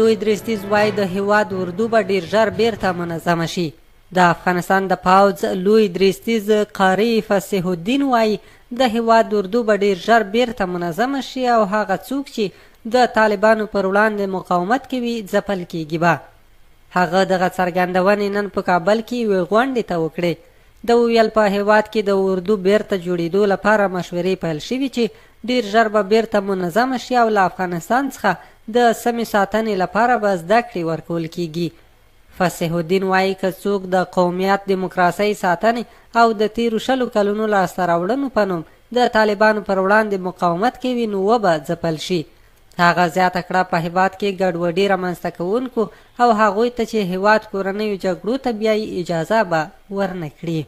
لوی درستیز وایي د هیواد اردو به ډیر ژر بیرته منظمه شي. د افغانستان د پوځ لوی درستیز قاری فصیح الدین وایي د هیواد اردو به ډیر ژر بیرته منظمه شي او هغه څوک چې د طالبانو پر وړاندې مقاومت کوي ځپل کیږي به. هغه دغه څرګندونې نن په کابل کې یوې غونډې ته وکړې. د وویل په هیواد کې د اردو بیرته جوړېدو لپاره مشورې پیل شوي چې ډیر ژر به بیرته منظمه شي او له افغانستان څخه د سمې ساتنې لپاره به زده کړې ورکول کیږي. فصیح الدین وایي که څوک د قومیت دیموکراسۍ ساتنې او د تیرو 20 کلونو لاسته راوړنو په نوم د طالبانو پر وړاندې مقاومت کوي نو وبه ځپل شي. هغه زیاته کړه په هیواد کې ګډوډي رامنځته کوونکو او هغوی ته چې هیواد کورنیو جګړو ته بیایي اجازه به ورنه کړي.